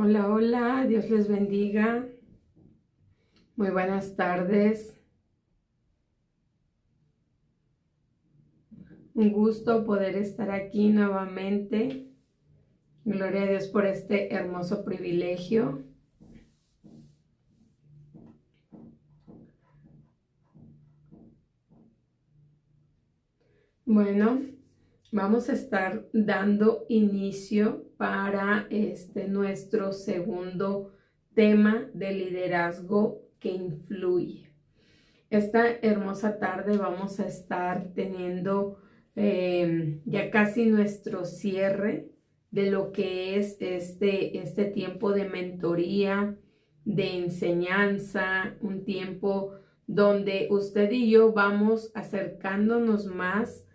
Hola, hola, Dios les bendiga. Muy buenas tardes. Un gusto poder estar aquí nuevamente. Gloria a Dios por este hermoso privilegio. Bueno, vamos a estar dando inicio para nuestro segundo tema de liderazgo que influye. Esta hermosa tarde vamos a estar teniendo ya casi nuestro cierre de lo que es este tiempo de mentoría, de enseñanza, un tiempo donde usted y yo vamos acercándonos más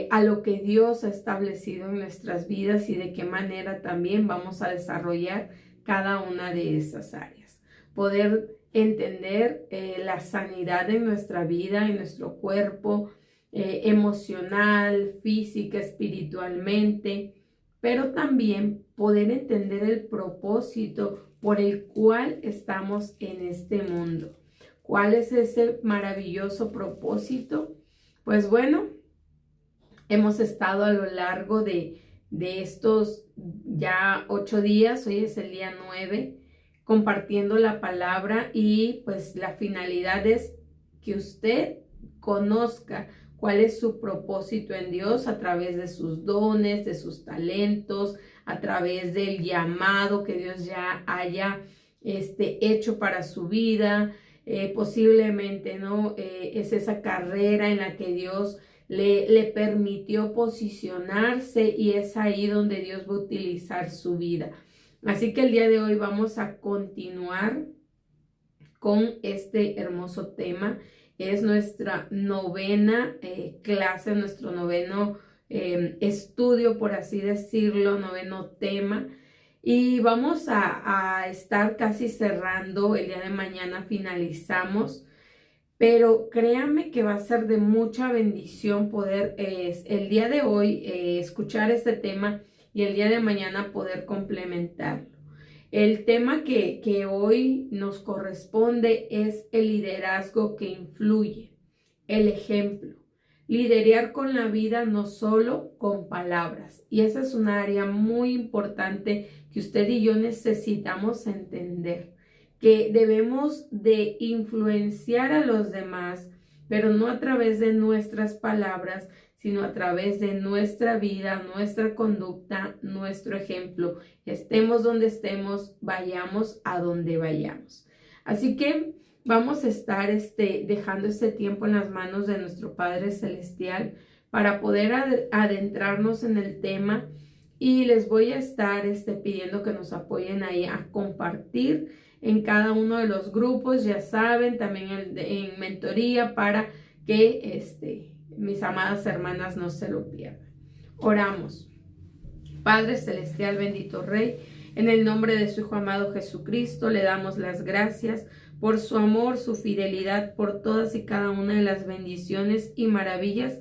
a lo que Dios ha establecido en nuestras vidas y de qué manera también vamos a desarrollar cada una de esas áreas. Poder entender la sanidad en nuestra vida, en nuestro cuerpo, emocional, física, espiritualmente, pero también poder entender el propósito por el cual estamos en este mundo. ¿Cuál es ese maravilloso propósito? Pues bueno, hemos estado a lo largo de estos ya 8 días, hoy es el día 9, compartiendo la palabra y pues la finalidad es que usted conozca cuál es su propósito en Dios a través de sus dones, de sus talentos, a través del llamado que Dios ya haya hecho para su vida. Posiblemente, ¿no? Es esa carrera en la que Dios le permitió posicionarse y es ahí donde Dios va a utilizar su vida. Así que el día de hoy vamos a continuar con este hermoso tema. Es nuestra novena clase, nuestro noveno estudio, por así decirlo, noveno tema. Y vamos a estar casi cerrando, el día de mañana finalizamos. Pero créanme que va a ser de mucha bendición poder el día de hoy escuchar este tema y el día de mañana poder complementarlo. El tema que hoy nos corresponde es el liderazgo que influye, el ejemplo. Liderar con la vida no solo con palabras. Y esa es una área muy importante que usted y yo necesitamos entender, que debemos de influenciar a los demás, pero no a través de nuestras palabras, sino a través de nuestra vida, nuestra conducta, nuestro ejemplo. Estemos donde estemos, vayamos a donde vayamos. Así que vamos a estar dejando este tiempo en las manos de nuestro Padre Celestial para poder adentrarnos en el tema, y les voy a estar pidiendo que nos apoyen ahí a compartir en cada uno de los grupos, ya saben, también en mentoría, para que mis amadas hermanas no se lo pierdan. Oramos. Padre Celestial, bendito Rey, en el nombre de su Hijo amado Jesucristo, le damos las gracias por su amor, su fidelidad, por todas y cada una de las bendiciones y maravillas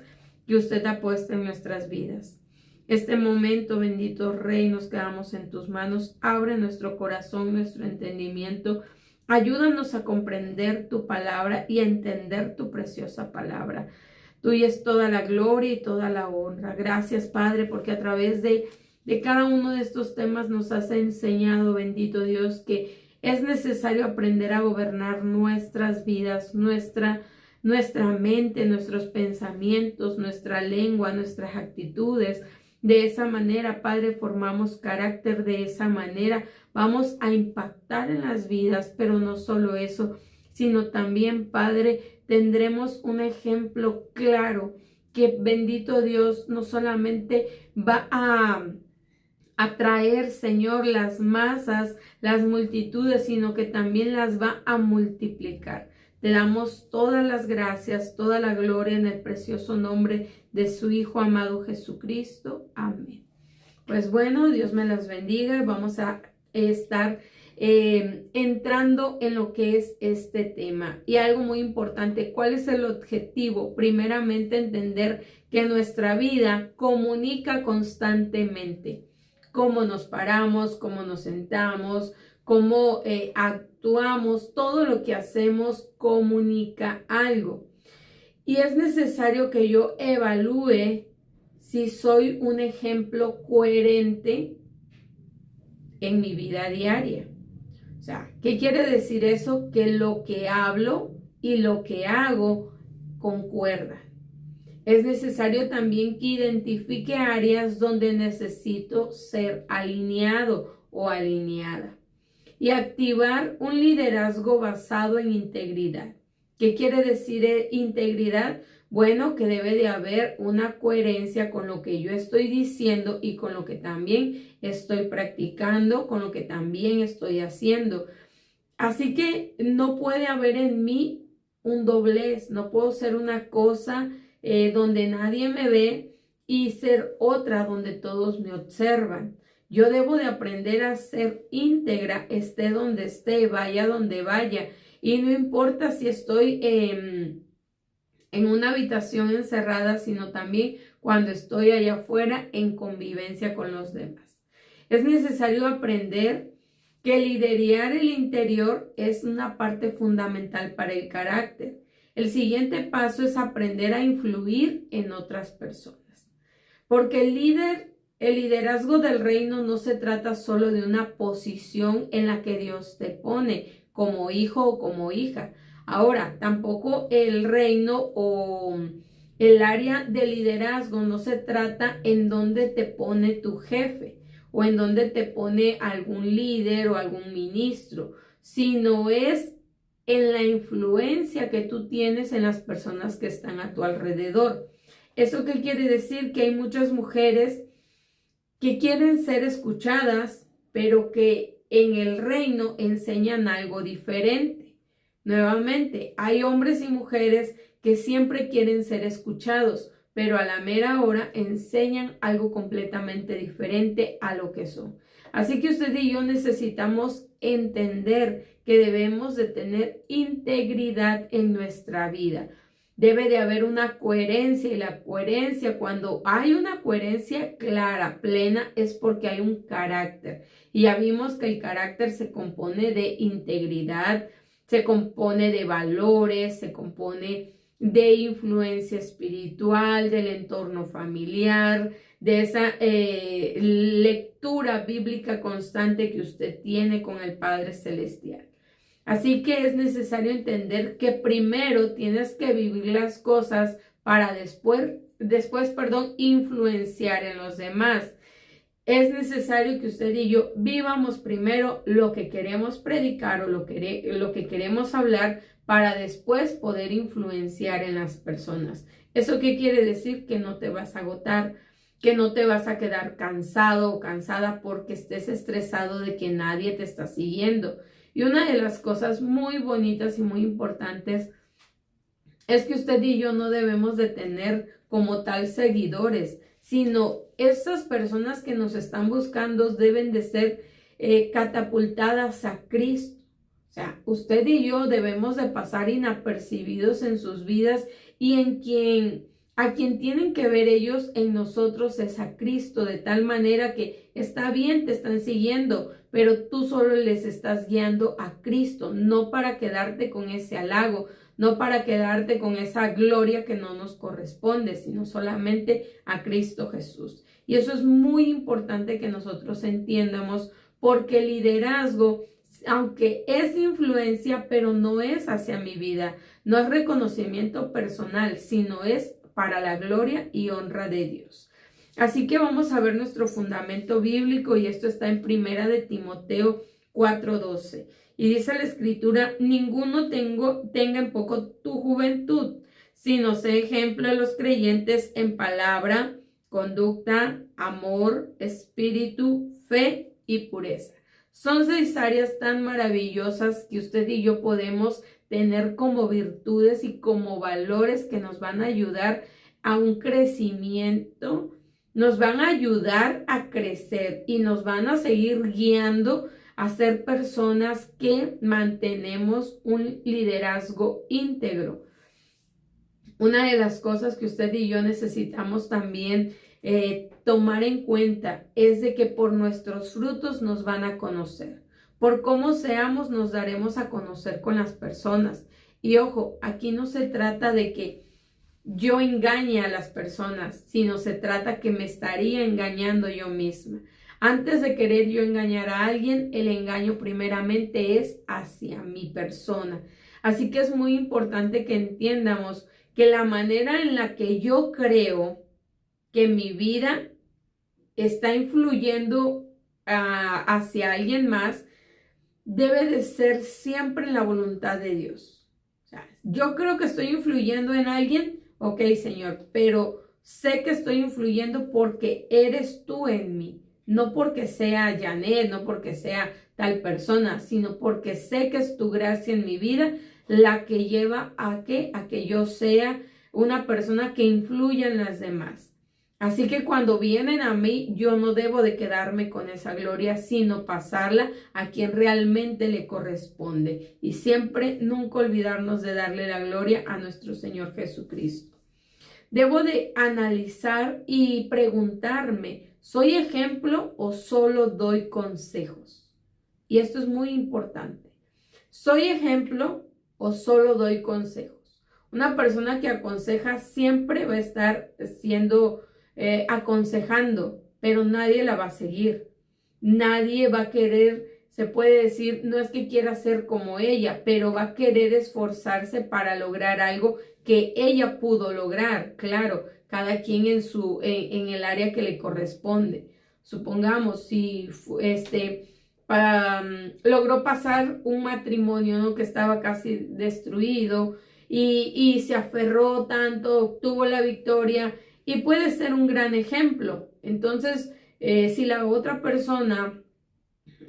que usted ha puesto en nuestras vidas. Este momento, bendito Rey, nos quedamos en tus manos. Abre nuestro corazón, nuestro entendimiento. Ayúdanos a comprender tu palabra y a entender tu preciosa palabra. Tuya es toda la gloria y toda la honra. Gracias, Padre, porque a través de cada uno de estos temas nos has enseñado, bendito Dios, que es necesario aprender a gobernar nuestras vidas, nuestra mente, nuestros pensamientos, nuestra lengua, nuestras actitudes. De esa manera, Padre, formamos carácter, de esa manera vamos a impactar en las vidas, pero no solo eso, sino también, Padre, tendremos un ejemplo claro que, bendito Dios, no solamente va a atraer, Señor, las masas, las multitudes, sino que también las va a multiplicar. Te damos todas las gracias, toda la gloria en el precioso nombre de su Hijo amado Jesucristo. Amén. Pues bueno, Dios me las bendiga. Vamos a estar entrando en lo que es este tema. Y algo muy importante, ¿cuál es el objetivo? Primeramente, entender que nuestra vida comunica constantemente. cómo nos paramos, cómo nos sentamos, cómo actuamos, todo lo que hacemos comunica algo. Y es necesario que yo evalúe si soy un ejemplo coherente en mi vida diaria. O sea, ¿qué quiere decir eso? Que lo que hablo y lo que hago concuerdan. Es necesario también que identifique áreas donde necesito ser alineado o alineada y activar un liderazgo basado en integridad. ¿Qué quiere decir integridad? Bueno, que debe de haber una coherencia con lo que yo estoy diciendo y con lo que también estoy practicando, con lo que también estoy haciendo. Así que no puede haber en mí un doblez, no puedo ser una cosa donde nadie me ve y ser otra donde todos me observan. Yo debo de aprender a ser íntegra, esté donde esté, vaya donde vaya. Y no importa si estoy en una habitación encerrada, sino también cuando estoy allá afuera en convivencia con los demás. Es necesario aprender que liderar el interior es una parte fundamental para el carácter. El siguiente paso es aprender a influir en otras personas. Porque el liderazgo del reino no se trata solo de una posición en la que Dios te pone como hijo o como hija. Ahora, tampoco el reino o el área de liderazgo no se trata en donde te pone tu jefe o en donde te pone algún líder o algún ministro, sino es en la influencia que tú tienes en las personas que están a tu alrededor. ¿Eso qué quiere decir? Que hay muchas mujeres que quieren ser escuchadas, pero que en el reino enseñan algo diferente. Nuevamente, hay hombres y mujeres que siempre quieren ser escuchados, pero a la mera hora enseñan algo completamente diferente a lo que son. Así que usted y yo necesitamos entender que debemos de tener integridad en nuestra vida. Debe de haber una coherencia y la coherencia, cuando hay una coherencia clara, plena, es porque hay un carácter. Y ya vimos que el carácter se compone de integridad, se compone de valores, se compone de influencia espiritual, del entorno familiar, de esa lectura bíblica constante que usted tiene con el Padre Celestial. Así que es necesario entender que primero tienes que vivir las cosas para después, influenciar en los demás. Es necesario que usted y yo vivamos primero lo que queremos predicar o lo que queremos hablar para después poder influenciar en las personas. ¿Eso qué quiere decir? Que no te vas a agotar, que no te vas a quedar cansado o cansada porque estés estresado de que nadie te está siguiendo. Y una de las cosas muy bonitas y muy importantes es que usted y yo no debemos de tener como tal seguidores, sino esas personas que nos están buscando deben de ser catapultadas a Cristo. O sea, usted y yo debemos de pasar inapercibidos en sus vidas y a quien tienen que ver ellos en nosotros es a Cristo, de tal manera que está bien, te están siguiendo, pero tú solo les estás guiando a Cristo, no para quedarte con ese halago, no para quedarte con esa gloria que no nos corresponde, sino solamente a Cristo Jesús. Y eso es muy importante que nosotros entiendamos, porque el liderazgo, aunque es influencia, pero no es hacia mi vida, no es reconocimiento personal, sino es para la gloria y honra de Dios. Así que vamos a ver nuestro fundamento bíblico, y esto está en Primera de Timoteo 4:12. Y dice la escritura: ninguno tenga en poco tu juventud, sino sé ejemplo a los creyentes en palabra, conducta, amor, espíritu, fe y pureza. Son 6 áreas tan maravillosas que usted y yo podemos tener como virtudes y como valores que nos van a ayudar a un crecimiento, nos van a ayudar a crecer y nos van a seguir guiando a ser personas que mantenemos un liderazgo íntegro. Una de las cosas que usted y yo necesitamos también tomar en cuenta es de que por nuestros frutos nos van a conocer. Por cómo seamos nos daremos a conocer con las personas. Y ojo, aquí no se trata de que yo engañe a las personas, sino se trata que me estaría engañando yo misma. Antes de querer yo engañar a alguien, el engaño primeramente es hacia mi persona. Así que es muy importante que entiendamos que la manera en la que yo creo que mi vida está influyendo hacia alguien más, debe de ser siempre en la voluntad de Dios. O sea, yo creo que estoy influyendo en alguien, ok, Señor, pero sé que estoy influyendo porque eres tú en mí. No porque sea Janet, no porque sea tal persona, sino porque sé que es tu gracia en mi vida la que lleva a que yo sea una persona que influya en las demás. Así que cuando vienen a mí, yo no debo de quedarme con esa gloria, sino pasarla a quien realmente le corresponde. Y siempre, nunca olvidarnos de darle la gloria a nuestro Señor Jesucristo. Debo de analizar y preguntarme, ¿soy ejemplo o solo doy consejos? Y esto es muy importante. ¿Soy ejemplo o solo doy consejos? Una persona que aconseja siempre va a estar siendo aconsejando, pero nadie la va a seguir. Nadie va a querer, se puede decir, no es que quiera ser como ella, pero va a querer esforzarse para lograr algo que ella pudo lograr. Claro, cada quien en el área que le corresponde. Supongamos si logró pasar un matrimonio, ¿no?, que estaba casi destruido y se aferró tanto, obtuvo la victoria y puede ser un gran ejemplo. Entonces, si la otra persona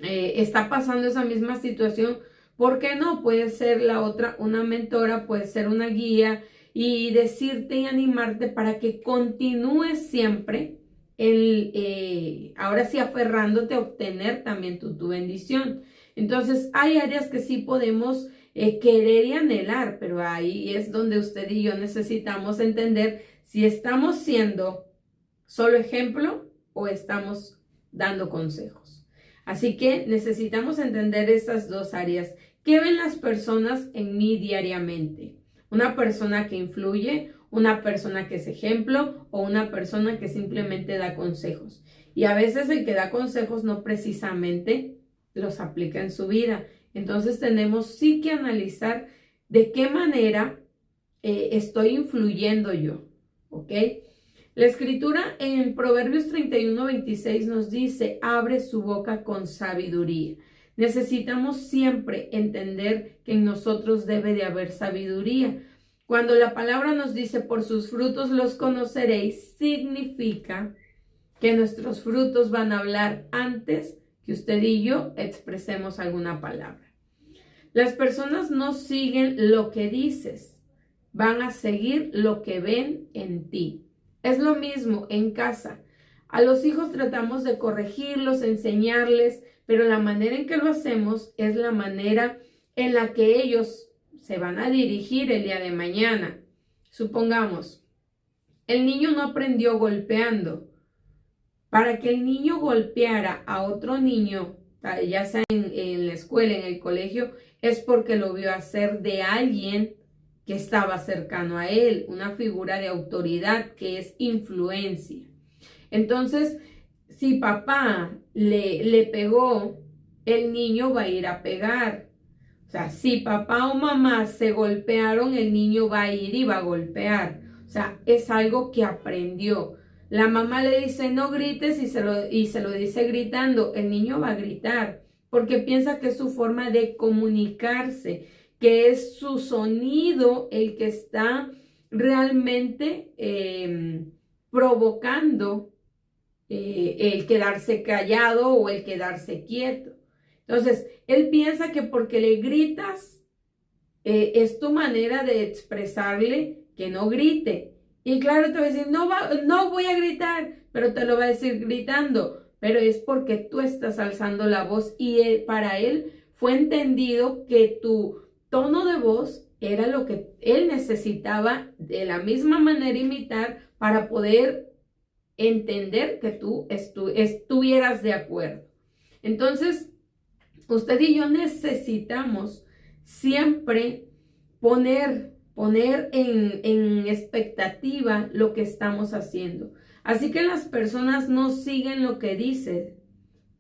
está pasando esa misma situación, ¿por qué no? Puede ser la otra una mentora, puede ser una guía y decirte y animarte para que continúes siempre ahora sí aferrándote a obtener también tu bendición. Entonces hay áreas que sí podemos querer y anhelar, pero ahí es donde usted y yo necesitamos entender si estamos siendo solo ejemplo o estamos dando consejos. Así que necesitamos entender estas dos áreas. ¿Qué ven las personas en mí diariamente? Una persona que influye, una persona que es ejemplo o una persona que simplemente da consejos. Y a veces el que da consejos no precisamente los aplica en su vida. Entonces tenemos sí que analizar de qué manera estoy influyendo yo, ¿ok? La escritura en Proverbios 31:26 nos dice, abre su boca con sabiduría. Necesitamos siempre entender que en nosotros debe de haber sabiduría. Cuando la palabra nos dice, por sus frutos los conoceréis, significa que nuestros frutos van a hablar antes que usted y yo expresemos alguna palabra. Las personas no siguen lo que dices, van a seguir lo que ven en ti. Es lo mismo en casa. A los hijos tratamos de corregirlos, enseñarles, pero la manera en que lo hacemos es la manera en la que ellos se van a dirigir el día de mañana. Supongamos, el niño no aprendió golpeando. Para que el niño golpeara a otro niño, ya sea en la escuela, en el colegio, es porque lo vio hacer de alguien que estaba cercano a él, una figura de autoridad que es influencia. Entonces, si papá le pegó, el niño va a ir a pegar. O sea, si papá o mamá se golpearon, el niño va a ir y va a golpear. O sea, es algo que aprendió. La mamá le dice no grites y se lo dice gritando, el niño va a gritar porque piensa que es su forma de comunicarse, que es su sonido el que está realmente provocando el quedarse callado o el quedarse quieto. Entonces, él piensa que porque le gritas es tu manera de expresarle que no grite. Y claro, te va a decir, no voy a gritar, pero te lo va a decir gritando. Pero es porque tú estás alzando la voz y para él fue entendido que tu tono de voz era lo que él necesitaba de la misma manera imitar para poder entender que tú estuvieras de acuerdo. Entonces, usted y yo necesitamos siempre poner en expectativa lo que estamos haciendo. Así que las personas no siguen lo que dices,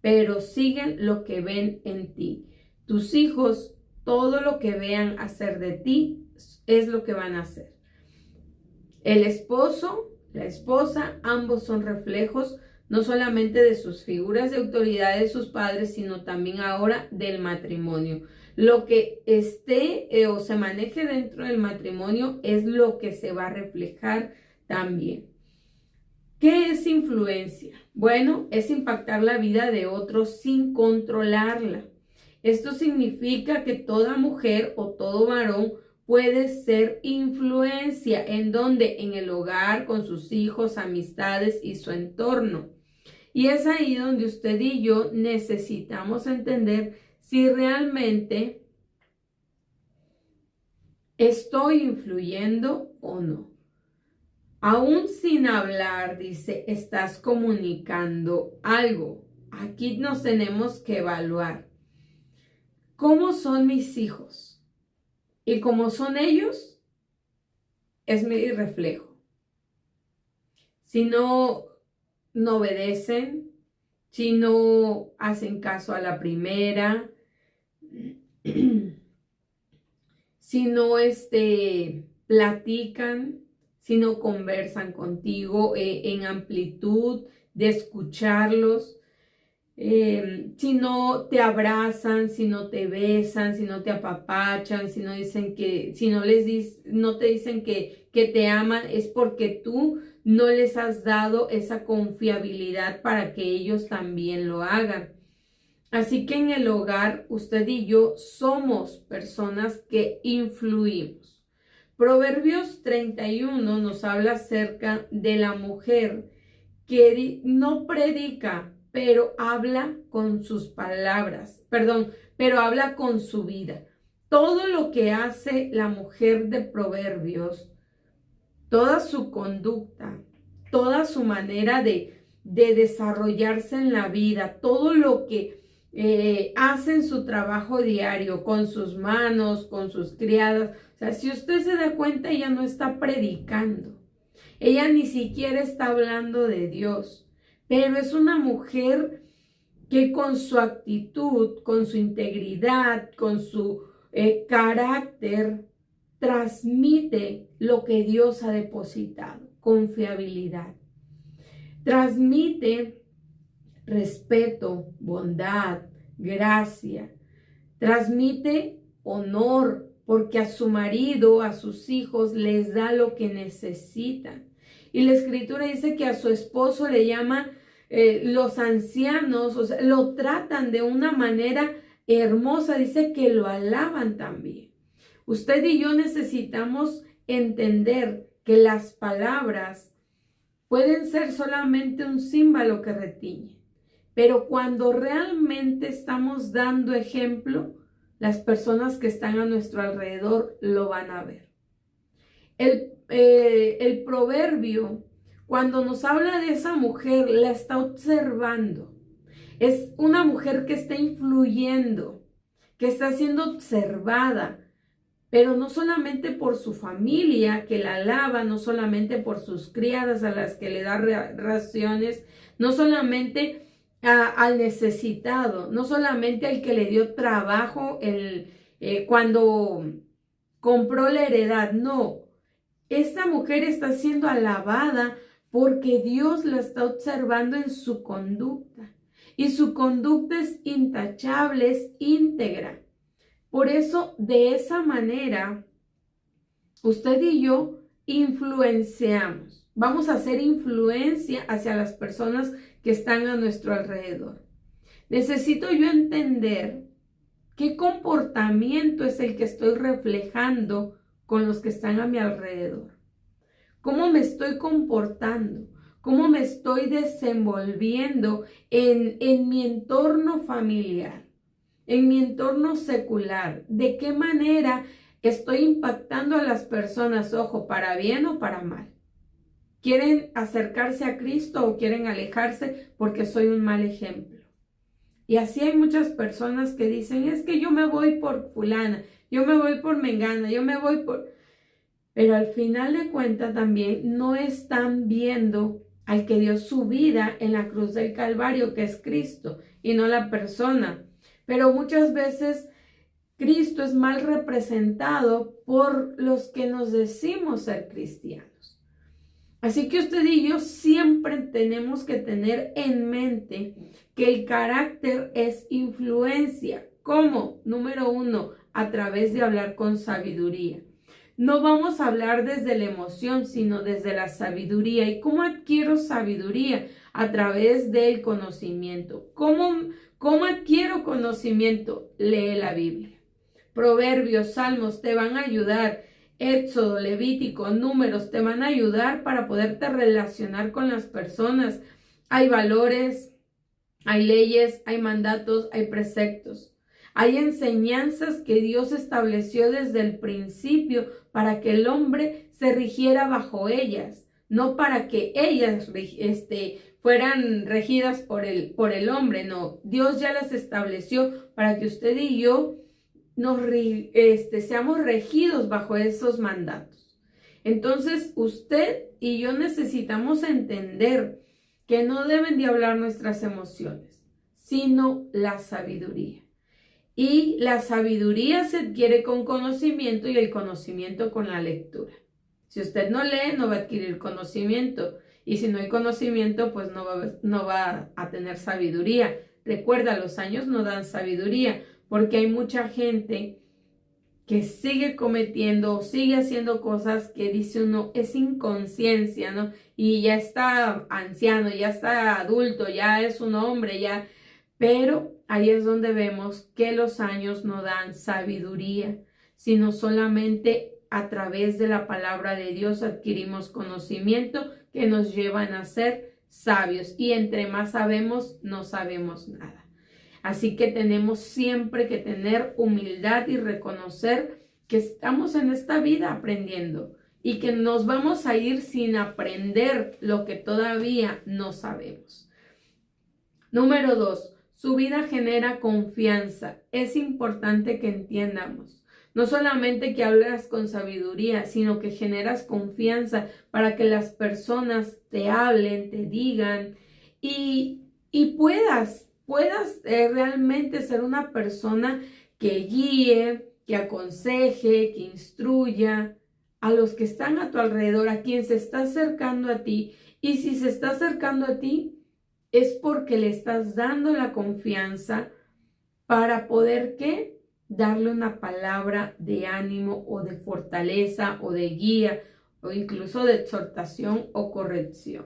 pero siguen lo que ven en ti. Tus hijos, todo lo que vean hacer de ti es lo que van a hacer. El esposo, la esposa, ambos son reflejos no solamente de sus figuras de autoridad de sus padres, sino también ahora del matrimonio. Lo que esté o se maneje dentro del matrimonio es lo que se va a reflejar también. ¿Qué es influencia? Bueno, es impactar la vida de otros sin controlarla. Esto significa que toda mujer o todo varón puede ser influencia. ¿En dónde? En el hogar, con sus hijos, amistades y su entorno. Y es ahí donde usted y yo necesitamos entender si realmente estoy influyendo o no. Aún sin hablar, dice, estás comunicando algo. Aquí nos tenemos que evaluar. ¿Cómo son mis hijos? Y cómo son ellos, es mi reflejo. Si no obedecen, si no hacen caso a la primera, si no platican, si no conversan contigo en amplitud de escucharlos, si no te abrazan, si no te besan, si no te apapachan, si no te dicen que te aman, es porque tú no les has dado esa confiabilidad para que ellos también lo hagan. Así que en el hogar, usted y yo somos personas que influimos. Proverbios 31 nos habla acerca de la mujer que no predica, pero habla con sus palabras, pero habla con su vida. Todo lo que hace la mujer de Proverbios, toda su conducta, toda su manera de desarrollarse en la vida, todo lo que hace en su trabajo diario, con sus manos, con sus criadas. O sea, si usted se da cuenta, ella no está predicando. Ella ni siquiera está hablando de Dios, pero es una mujer que con su actitud, con su integridad, con su carácter, transmite lo que Dios ha depositado, confiabilidad. Transmite respeto, bondad, gracia. Transmite honor, porque a su marido, a sus hijos, les da lo que necesitan. Y la escritura dice que a su esposo le llama los ancianos, o sea, lo tratan de una manera hermosa, dice que lo alaban también. Usted y yo necesitamos entender que las palabras pueden ser solamente un símbolo que retiñe, pero cuando realmente estamos dando ejemplo, las personas que están a nuestro alrededor lo van a ver. El proverbio, cuando nos habla de esa mujer, la está observando. Es una mujer que está influyendo, que está siendo observada, pero no solamente por su familia que la alaba, no solamente por sus criadas a las que le da raciones, no solamente al necesitado, no solamente al que le dio trabajo cuando compró la heredad, no. Esta mujer está siendo alabada porque Dios la está observando en su conducta. Y su conducta es intachable, es íntegra. Por eso, de esa manera, usted y yo influenciamos. Vamos a hacer influencia hacia las personas que están a nuestro alrededor. Necesito yo entender qué comportamiento es el que estoy reflejando con los que están a mi alrededor. ¿Cómo me estoy comportando? ¿Cómo me estoy desenvolviendo en mi entorno familiar? En mi entorno secular. ¿De qué manera estoy impactando a las personas? Ojo, para bien o para mal. quieren acercarse a Cristo o quieren alejarse porque soy un mal ejemplo. Y así hay muchas personas que dicen, es que yo me voy por fulana, yo me voy por mengana, yo me voy por... Pero al final de cuentas también no están viendo al que dio su vida en la cruz del Calvario, que es Cristo, y no la persona. Pero muchas veces Cristo es mal representado por los que nos decimos ser cristianos. Así que usted y yo siempre tenemos que tener en mente que el carácter es influencia. ¿Cómo? Número 1, a través de hablar con sabiduría. No vamos a hablar desde la emoción, sino desde la sabiduría. ¿Y cómo adquiero sabiduría? A través del conocimiento. ¿Cómo adquiero conocimiento? Lee la Biblia. Proverbios, Salmos te van a ayudar. Éxodo, Levítico, Números te van a ayudar para poderte relacionar con las personas. Hay valores, hay leyes, hay mandatos, hay preceptos. Hay enseñanzas que Dios estableció desde el principio para que el hombre se rigiera bajo ellas, no para que ellas fueran regidas por el hombre, no. Dios ya las estableció para que usted y yo seamos regidos bajo esos mandatos. Entonces, usted y yo necesitamos entender que no deben de hablar nuestras emociones, sino la sabiduría. Y la sabiduría se adquiere con conocimiento y el conocimiento con la lectura. Si usted no lee, no va a adquirir conocimiento. Y si no hay conocimiento, pues no va a tener sabiduría. Recuerda, los años no dan sabiduría, porque hay mucha gente que sigue cometiendo o sigue haciendo cosas que dice uno es inconsciencia, ¿no? Y ya está anciano, ya está adulto, ya es un hombre, ya... Pero ahí es donde vemos que los años no dan sabiduría, sino solamente a través de la palabra de Dios adquirimos conocimiento que nos llevan a ser sabios. Y entre más sabemos, no sabemos nada. Así que tenemos siempre que tener humildad y reconocer que estamos en esta vida aprendiendo y que nos vamos a ir sin aprender lo que todavía no sabemos. Número 2. Su vida genera confianza. Es importante que entiendamos. No solamente que hablas con sabiduría, sino que generas confianza para que las personas te hablen, te digan y puedas realmente ser una persona que guíe, que aconseje, que instruya a los que están a tu alrededor, a quien se está acercando a ti. Y si se está acercando a ti, es porque le estás dando la confianza para poder, ¿qué? Darle una palabra de ánimo o de fortaleza o de guía o incluso de exhortación o corrección.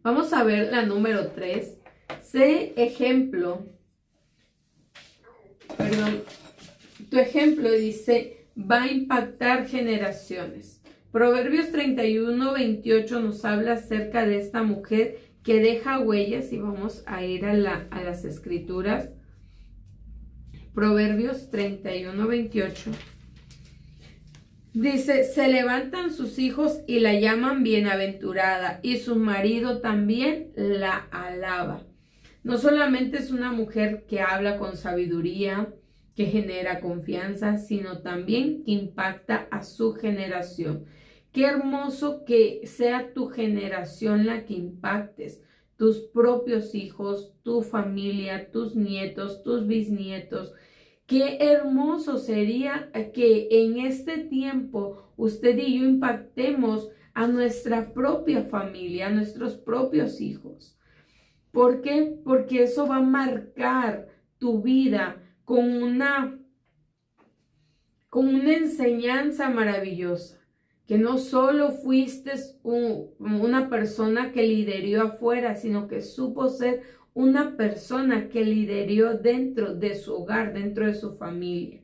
Vamos a ver la número 3. Sé ejemplo. Tu ejemplo dice... va a impactar generaciones. Proverbios 31:28 nos habla acerca de esta mujer que deja huellas y vamos a ir a las escrituras. Proverbios 31:28 dice, se levantan sus hijos y la llaman bienaventurada y su marido también la alaba. No solamente es una mujer que habla con sabiduría, que genera confianza, sino también que impacta a su generación. Qué hermoso que sea tu generación la que impactes, tus propios hijos, tu familia, tus nietos, tus bisnietos. Qué hermoso sería que en este tiempo usted y yo impactemos a nuestra propia familia, a nuestros propios hijos. ¿Por qué? Porque eso va a marcar tu vida con una enseñanza maravillosa, que no solo fuiste una persona que lideró afuera, sino que supo ser una persona que lideró dentro de su hogar, dentro de su familia.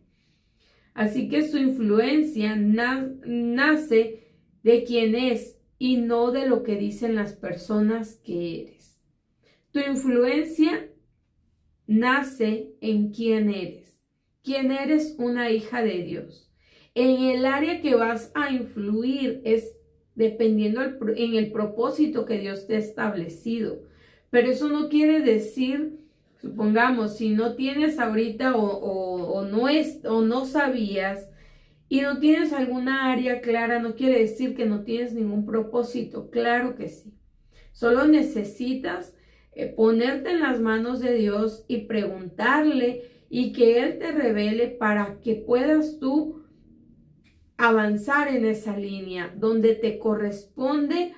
Así que su influencia nace de quién es y no de lo que dicen las personas que eres. Tu influencia nace en quién eres. quién eres, una hija de Dios. En el área que vas a influir es dependiendo en el propósito que Dios te ha establecido. Pero eso no quiere decir, supongamos, si no tienes ahorita o no sabías y no tienes alguna área clara, no quiere decir que no tienes ningún propósito. Claro que sí. Solo necesitas ponerte en las manos de Dios y preguntarle y que Él te revele para que puedas tú avanzar en esa línea donde te corresponde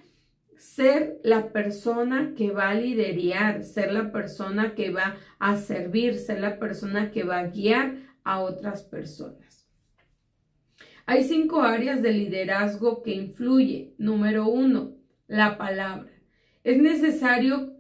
ser la persona que va a liderar, ser la persona que va a servir, ser la persona que va a guiar a otras personas. Hay 5 áreas de liderazgo que influyen. Número 1, la palabra. Es necesario,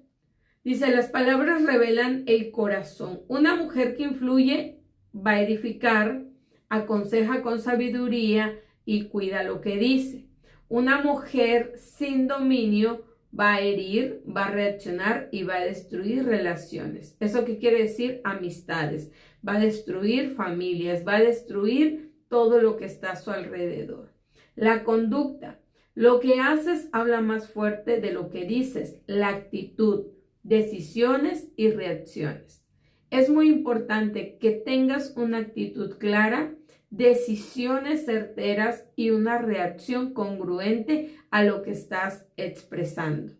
dice, las palabras revelan el corazón. Una mujer que influye va a edificar, aconseja con sabiduría y cuida lo que dice. Una mujer sin dominio va a herir, va a reaccionar y va a destruir relaciones. ¿Eso qué quiere decir? Amistades. Va a destruir familias, va a destruir todo lo que está a su alrededor. La conducta. Lo que haces habla más fuerte de lo que dices. La actitud, decisiones y reacciones. Es muy importante que tengas una actitud clara, decisiones certeras y una reacción congruente a lo que estás expresando.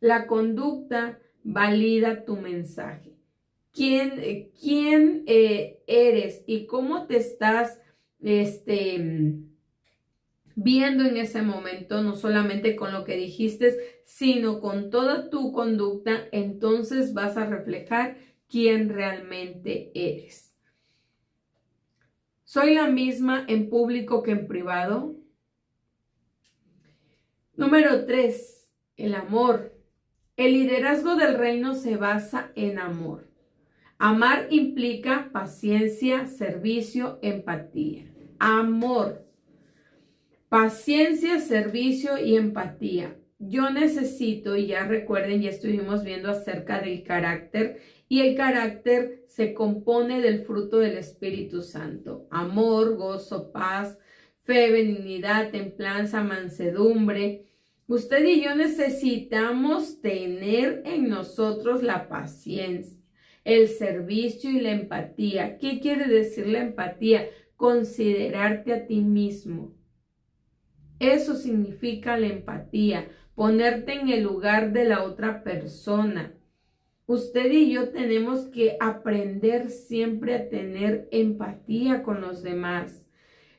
La conducta valida tu mensaje. ¿Quién eres y cómo te estás viendo en ese momento? No solamente con lo que dijiste, sino con toda tu conducta, entonces vas a reflejar quién realmente eres. ¿Soy la misma en público que en privado? Número 3, el amor. El liderazgo del reino se basa en amor. Amar implica paciencia, servicio, empatía. Amor, paciencia, servicio y empatía. Yo necesito, y ya recuerden, ya estuvimos viendo acerca del carácter, y el carácter se compone del fruto del Espíritu Santo: amor, gozo, paz, fe, benignidad, templanza, mansedumbre. Usted y yo necesitamos tener en nosotros la paciencia, el servicio y la empatía. ¿Qué quiere decir la empatía? Considerarte a ti mismo. Eso significa la empatía, ponerte en el lugar de la otra persona. Usted y yo tenemos que aprender siempre a tener empatía con los demás.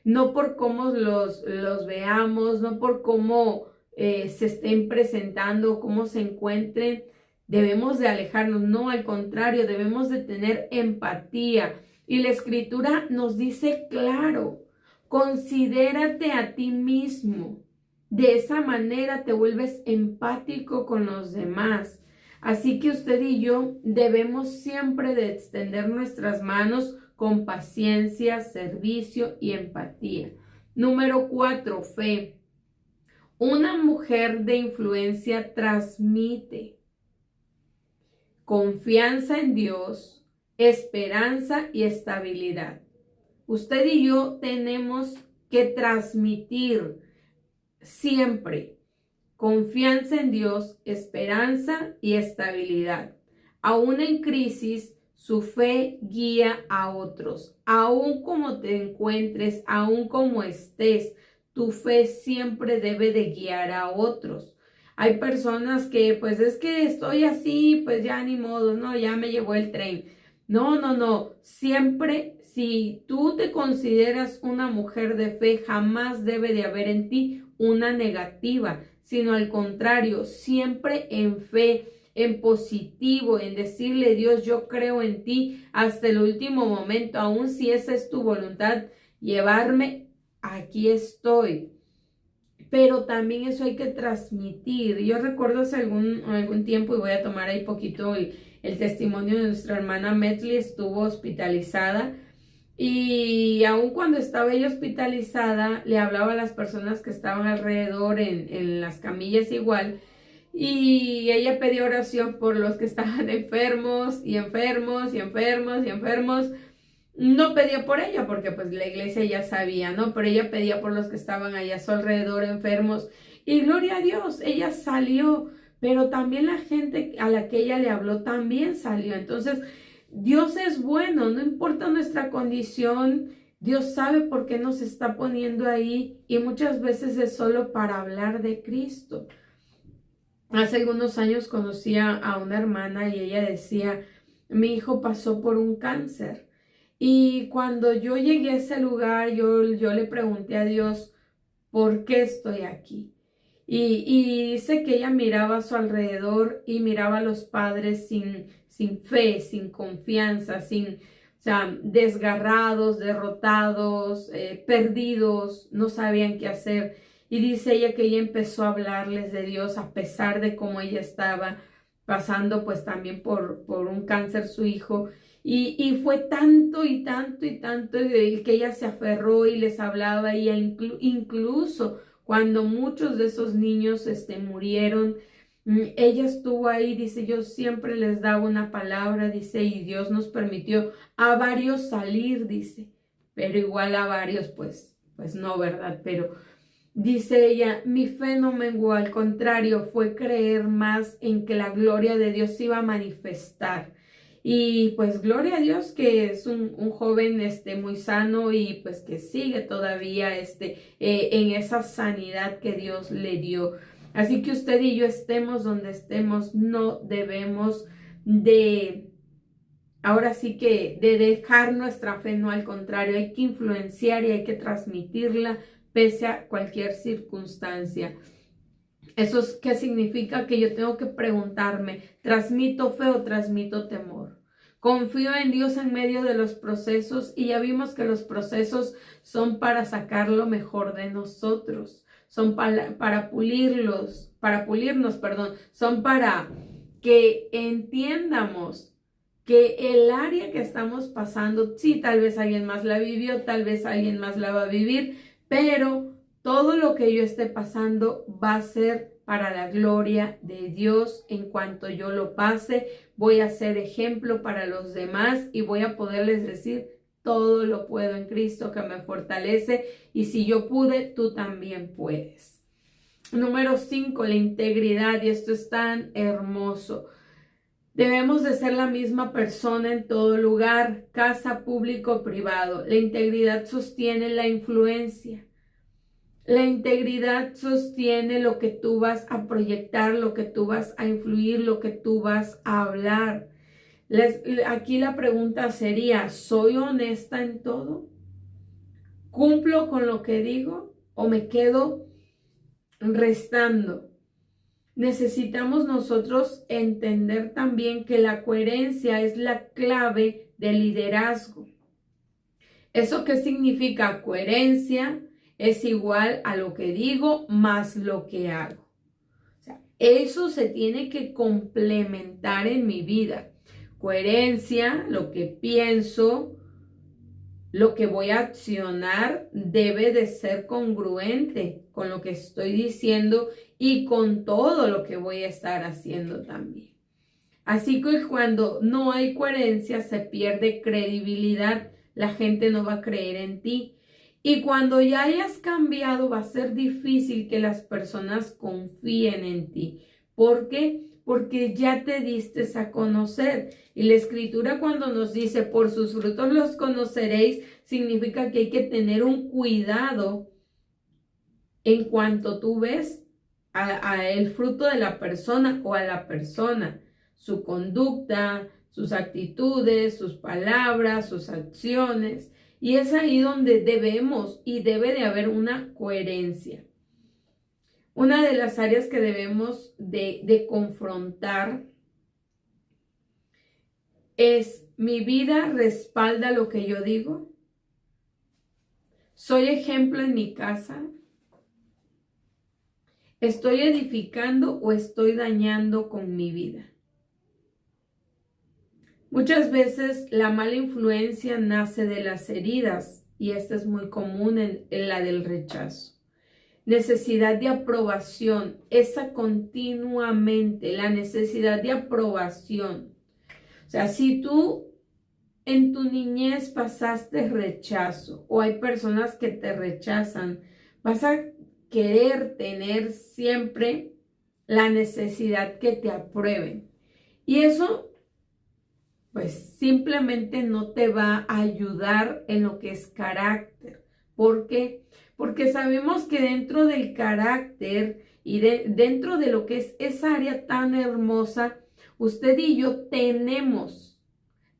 No por cómo los veamos, no por cómo se estén presentando, cómo se encuentren, debemos de alejarnos. No, al contrario, debemos de tener empatía. Y la Escritura nos dice claro: considérate a ti mismo. De esa manera te vuelves empático con los demás. Así que usted y yo debemos siempre de extender nuestras manos con paciencia, servicio y empatía. Número 4, fe. Una mujer de influencia transmite confianza en Dios, esperanza y estabilidad. Usted y yo tenemos que transmitir siempre confianza en Dios, esperanza y estabilidad. Aún en crisis, su fe guía a otros. Aún como te encuentres, aún como estés, tu fe siempre debe de guiar a otros. Hay personas que, pues es que estoy así, pues ya ni modo, no, ya me llevó el tren. No. Siempre, si tú te consideras una mujer de fe, jamás debe de haber en ti una negativa, sino al contrario, siempre en fe, en positivo, en decirle: Dios, yo creo en ti hasta el último momento, aun si esa es tu voluntad, llevarme, aquí estoy. Pero también eso hay que transmitir. Yo recuerdo hace algún tiempo, y voy a tomar ahí poquito el testimonio de nuestra hermana Metzli, estuvo hospitalizada. Y aun cuando estaba ella hospitalizada, le hablaba a las personas que estaban alrededor en las camillas igual. Y ella pedía oración por los que estaban enfermos y enfermos y enfermos y enfermos. no pedía por ella porque pues la iglesia ya sabía, ¿no? Pero ella pedía por los que estaban ahí a su alrededor enfermos y gloria a Dios, ella salió, pero también la gente a la que ella le habló también salió. Entonces, Dios es bueno, no importa nuestra condición, Dios sabe por qué nos está poniendo ahí y muchas veces es solo para hablar de Cristo. Hace algunos años conocí a una hermana y ella decía, mi hijo pasó por un cáncer. Y cuando yo llegué a ese lugar, yo le pregunté a Dios, ¿por qué estoy aquí? Y dice que ella miraba a su alrededor y miraba a los padres sin fe, sin confianza, o sea, desgarrados, derrotados, perdidos, no sabían qué hacer. Y dice ella que ella empezó a hablarles de Dios a pesar de cómo ella estaba pasando pues también por un cáncer su hijo. Y fue tanto y tanto y tanto que ella se aferró y les hablaba y incluso cuando muchos de esos niños murieron, ella estuvo ahí, dice, yo siempre les daba una palabra, dice, y Dios nos permitió a varios salir, dice, pero igual a varios, pues no, ¿verdad? Pero dice ella, mi fe no menguó, al contrario, fue creer más en que la gloria de Dios se iba a manifestar. Y pues gloria a Dios que es un joven muy sano y pues que sigue todavía en esa sanidad que Dios le dio. Así que usted y yo estemos donde estemos, no debemos ahora sí que de dejar nuestra fe, no, al contrario, hay que influenciar y hay que transmitirla pese a cualquier circunstancia. ¿Eso qué significa? Que yo tengo que preguntarme, ¿transmito fe o transmito temor? Confío en Dios en medio de los procesos y ya vimos que los procesos son para sacar lo mejor de nosotros, son para pulirnos, perdón, son para que entiendamos que el área que estamos pasando, sí, tal vez alguien más la vivió, tal vez alguien más la va a vivir, pero todo lo que yo esté pasando va a ser para la gloria de Dios. En cuanto yo lo pase, voy a ser ejemplo para los demás y voy a poderles decir, todo lo puedo en Cristo que me fortalece, y si yo pude, tú también puedes. Número 5, la integridad, y esto es tan hermoso. Debemos de ser la misma persona en todo lugar, casa, público, privado. La integridad sostiene la influencia. La integridad sostiene lo que tú vas a proyectar, lo que tú vas a influir, lo que tú vas a hablar. Aquí la pregunta sería, ¿soy honesta en todo? ¿Cumplo con lo que digo o me quedo restando? Necesitamos nosotros entender también que la coherencia es la clave del liderazgo. ¿Eso qué significa? Coherencia es igual a lo que digo más lo que hago. O sea, eso se tiene que complementar en mi vida. Coherencia, lo que pienso, lo que voy a accionar debe de ser congruente con lo que estoy diciendo y con todo lo que voy a estar haciendo también. Así que cuando no hay coherencia se pierde credibilidad, la gente no va a creer en ti. Y cuando ya hayas cambiado va a ser difícil que las personas confíen en ti. ¿Por qué? Porque ya te diste a conocer. Y la escritura cuando nos dice, por sus frutos los conoceréis, significa que hay que tener un cuidado en cuanto tú ves a el fruto de la persona o a la persona, su conducta, sus actitudes, sus palabras, sus acciones. Y es ahí donde debemos y debe de haber una coherencia. Una de las áreas que debemos de confrontar es, ¿mi vida respalda lo que yo digo? ¿Soy ejemplo en mi casa? ¿Estoy edificando o estoy dañando con mi vida? Muchas veces la mala influencia nace de las heridas y esta es muy común en la del rechazo. Necesidad de aprobación, esa continuamente, la necesidad de aprobación. O sea, si tú en tu niñez pasaste rechazo o hay personas que te rechazan, vas a querer tener siempre la necesidad que te aprueben. Y eso, pues simplemente no te va a ayudar en lo que es carácter. ¿Por qué? Porque sabemos que dentro del carácter y dentro de lo que es esa área tan hermosa, usted y yo tenemos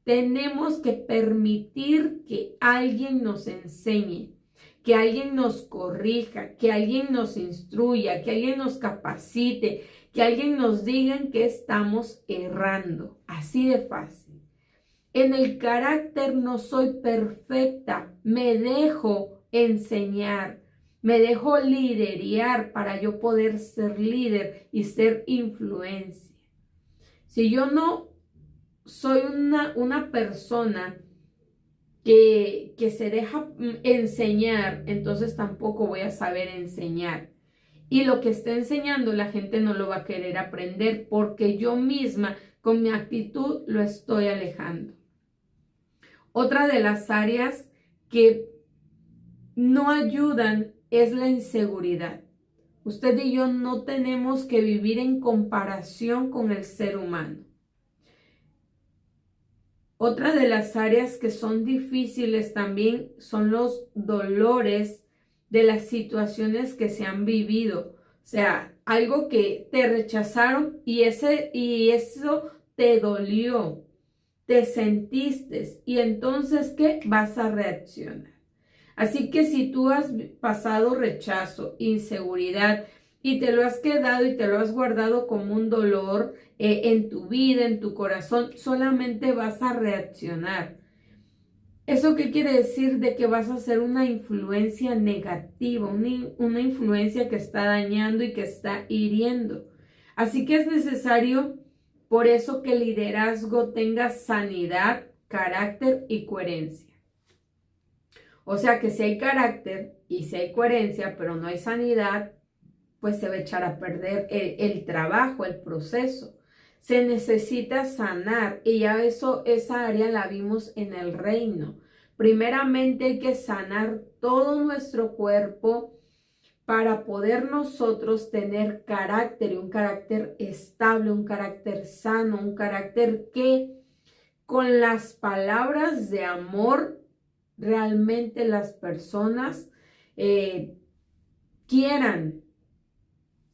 que permitir que alguien nos enseñe, que alguien nos corrija, que alguien nos instruya, que alguien nos capacite, que alguien nos diga en qué estamos errando. Así de fácil. En el carácter no soy perfecta, me dejo enseñar, me dejo liderear para yo poder ser líder y ser influencia. Si yo no soy una persona que se deja enseñar, entonces tampoco voy a saber enseñar. Y lo que esté enseñando la gente no lo va a querer aprender porque yo misma con mi actitud lo estoy alejando. Otra de las áreas que no ayudan es la inseguridad. Usted y yo no tenemos que vivir en comparación con el ser humano. Otra de las áreas que son difíciles también son los dolores de las situaciones que se han vivido. O sea, algo que te rechazaron y eso te dolió, te sentiste y entonces, ¿qué? Vas a reaccionar. Así que si tú has pasado rechazo, inseguridad y te lo has quedado y te lo has guardado como un dolor en tu vida, en tu corazón, solamente vas a reaccionar. ¿Eso qué quiere decir? De que vas a ser una influencia negativa, una influencia que está dañando y que está hiriendo. Así que es necesario, por eso, que el liderazgo tenga sanidad, carácter y coherencia. O sea que si hay carácter y si hay coherencia, pero no hay sanidad, pues se va a echar a perder el trabajo, el proceso. Se necesita sanar y ya esa área la vimos en el reino. Primeramente hay que sanar todo nuestro cuerpo para poder nosotros tener carácter y un carácter estable, un carácter sano, un carácter que con las palabras de amor realmente las personas quieran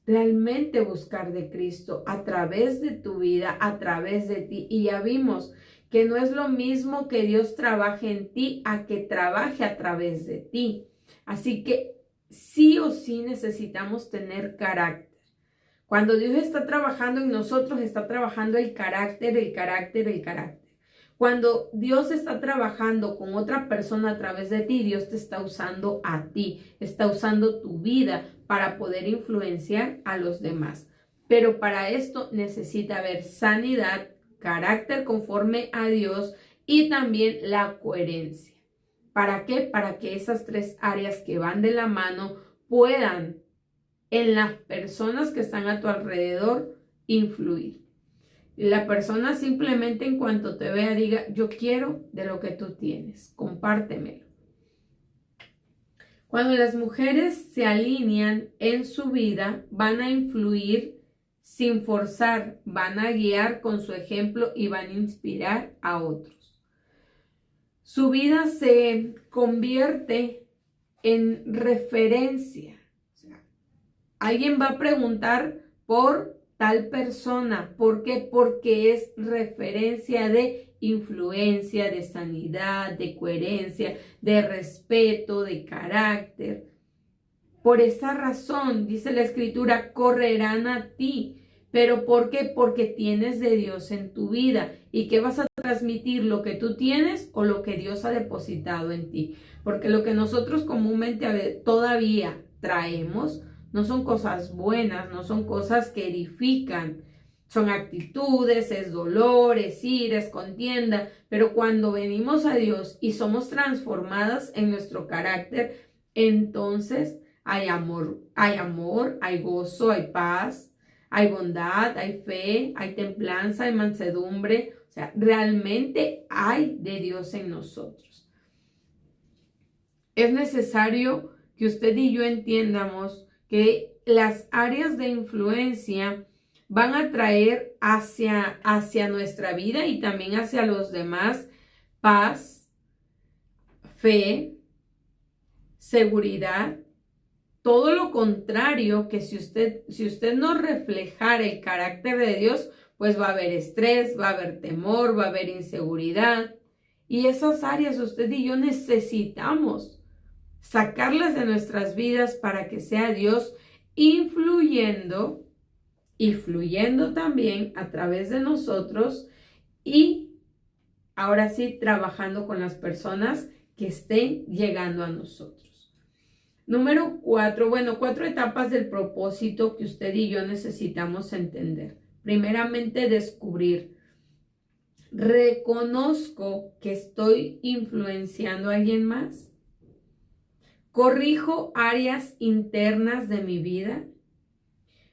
realmente buscar de Cristo a través de tu vida, a través de ti. Y ya vimos que no es lo mismo que Dios trabaje en ti a que trabaje a través de ti. Así que sí o sí necesitamos tener carácter. Cuando Dios está trabajando en nosotros, está trabajando el carácter, el carácter, el carácter. Cuando Dios está trabajando con otra persona a través de ti, Dios te está usando a ti, está usando tu vida para poder influenciar a los demás. Pero para esto necesita haber sanidad, carácter conforme a Dios y también la coherencia. ¿Para qué? Para que esas tres áreas que van de la mano puedan en las personas que están a tu alrededor influir. La persona simplemente en cuanto te vea diga, yo quiero de lo que tú tienes, compártemelo. Cuando las mujeres se alinean en su vida, van a influir sin forzar, van a guiar con su ejemplo y van a inspirar a otros. Su vida se convierte en referencia. O sea, alguien va a preguntar por tal persona. ¿Por qué? Porque es referencia de influencia, de sanidad, de coherencia, de respeto, de carácter. Por esa razón, dice la Escritura, correrán a ti. ¿Pero por qué? Porque tienes de Dios en tu vida. ¿Y qué vas a transmitir? ¿Lo que tú tienes o lo que Dios ha depositado en ti? Porque lo que nosotros comúnmente todavía traemos no son cosas buenas, no son cosas que edifican. Son actitudes, es dolor, es ira, es contienda. Pero cuando venimos a Dios y somos transformadas en nuestro carácter, entonces hay amor, hay gozo, hay paz, hay bondad, hay fe, hay templanza, hay mansedumbre. O sea, realmente hay de Dios en nosotros. Es necesario que usted y yo entiendamos que las áreas de influencia van a traer hacia nuestra vida y también hacia los demás paz, fe, seguridad. Todo lo contrario, que si usted no reflejara el carácter de Dios, pues va a haber estrés, va a haber temor, va a haber inseguridad. Y esas áreas usted y yo necesitamos sacarlas de nuestras vidas para que sea Dios influyendo y fluyendo también a través de nosotros y ahora sí trabajando con las personas que estén llegando a nosotros. Número 4, 4 etapas del propósito que usted y yo necesitamos entender. Primeramente, descubrir. ¿Reconozco que estoy influenciando a alguien más? ¿Corrijo áreas internas de mi vida?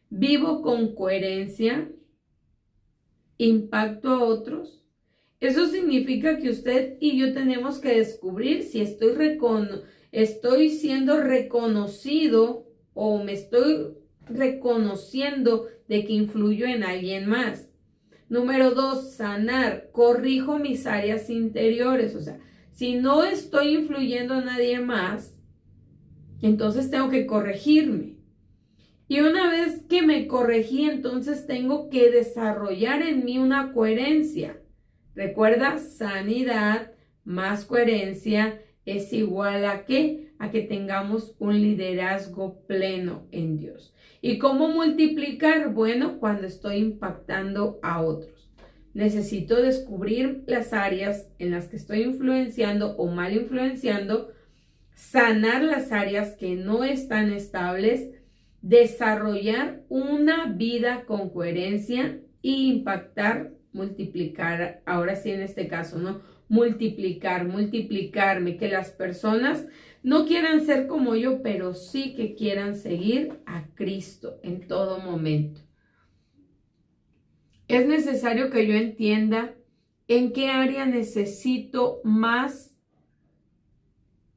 ¿Vivo con coherencia? ¿Impacto a otros? Eso significa que usted y yo tenemos que descubrir si estoy siendo reconocido o me estoy reconociendo de que influyo en alguien más. Número 2, sanar. Corrijo mis áreas interiores. O sea, si no estoy influyendo a nadie más, entonces tengo que corregirme. Y una vez que me corregí, entonces tengo que desarrollar en mí una coherencia. Recuerda, sanidad más coherencia es igual a ¿qué? A que tengamos un liderazgo pleno en Dios. ¿Y cómo multiplicar? Bueno, cuando estoy impactando a otros. Necesito descubrir las áreas en las que estoy influenciando o mal influenciando, sanar las áreas que no están estables, desarrollar una vida con coherencia e impactar, multiplicar, ahora sí en este caso, ¿no? Multiplicarme, que las personas no quieran ser como yo, pero sí que quieran seguir a Cristo en todo momento. Es necesario que yo entienda en qué área necesito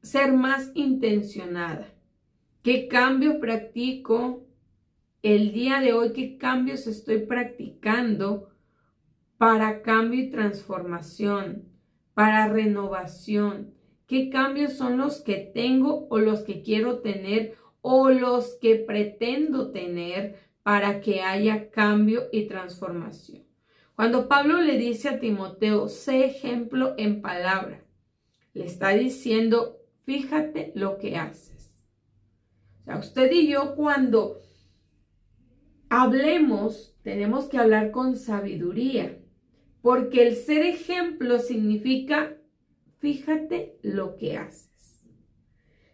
ser más intencionada. ¿Qué cambio practico el día de hoy? ¿Qué cambios estoy practicando para cambio y transformación, para renovación? ¿Qué cambios son los que tengo o los que quiero tener o los que pretendo tener para que haya cambio y transformación? Cuando Pablo le dice a Timoteo, sé ejemplo en palabra, le está diciendo, fíjate lo que haces. O sea, usted y yo cuando hablemos, tenemos que hablar con sabiduría. Porque el ser ejemplo significa, fíjate lo que haces.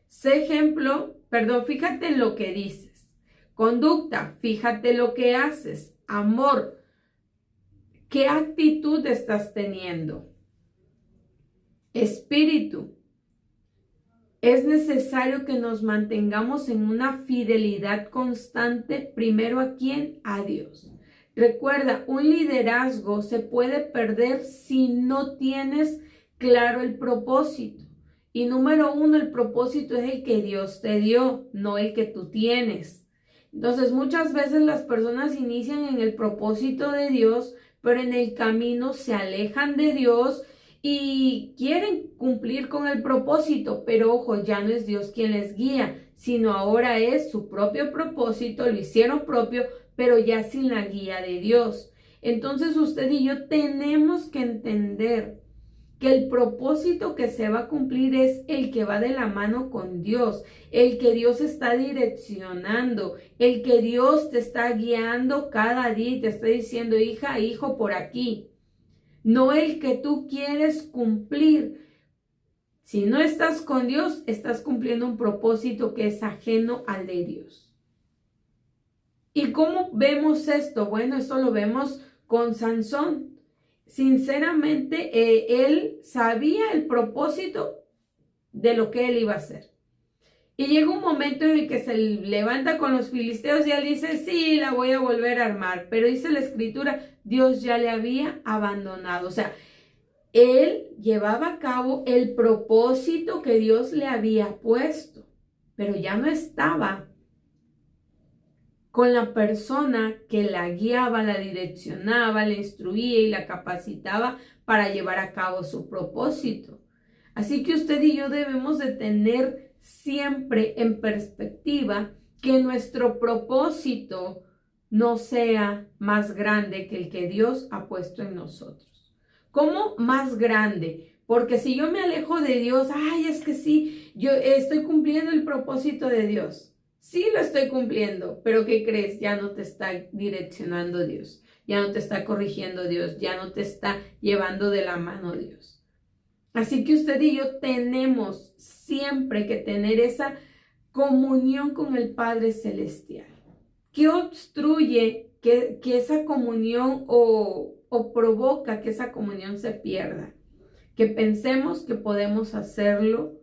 Sé ejemplo, fíjate en lo que dices. Conducta, fíjate lo que haces. Amor, ¿qué actitud estás teniendo? Espíritu, es necesario que nos mantengamos en una fidelidad constante, primero ¿a quién? A Dios. Recuerda, un liderazgo se puede perder si no tienes claro el propósito. Y número 1, el propósito es el que Dios te dio, no el que tú tienes. Entonces, muchas veces las personas inician en el propósito de Dios, pero en el camino se alejan de Dios y quieren cumplir con el propósito, pero ojo, ya no es Dios quien les guía, sino ahora es su propio propósito, lo hicieron propio, pero ya sin la guía de Dios. Entonces usted y yo tenemos que entender que el propósito que se va a cumplir es el que va de la mano con Dios, el que Dios está direccionando, el que Dios te está guiando cada día y te está diciendo, hija, hijo, por aquí. No el que tú quieres cumplir. Si no estás con Dios, estás cumpliendo un propósito que es ajeno al de Dios. ¿Y cómo vemos esto? Bueno, esto lo vemos con Sansón. Sinceramente, él sabía el propósito de lo que él iba a hacer. Y llega un momento en el que se levanta con los filisteos y él dice, sí, la voy a volver a armar. Pero dice la escritura, Dios ya le había abandonado. O sea, él llevaba a cabo el propósito que Dios le había puesto, pero ya no estaba con la persona que la guiaba, la direccionaba, la instruía y la capacitaba para llevar a cabo su propósito. Así que usted y yo debemos de tener siempre en perspectiva que nuestro propósito no sea más grande que el que Dios ha puesto en nosotros. ¿Cómo más grande? Porque si yo me alejo de Dios, ay, es que sí, yo estoy cumpliendo el propósito de Dios. Sí lo estoy cumpliendo, pero ¿qué crees? Ya no te está direccionando Dios, ya no te está corrigiendo Dios, ya no te está llevando de la mano Dios. Así que usted y yo tenemos siempre que tener esa comunión con el Padre Celestial. ¿Qué obstruye que esa comunión o provoca que esa comunión se pierda? Que pensemos que podemos hacerlo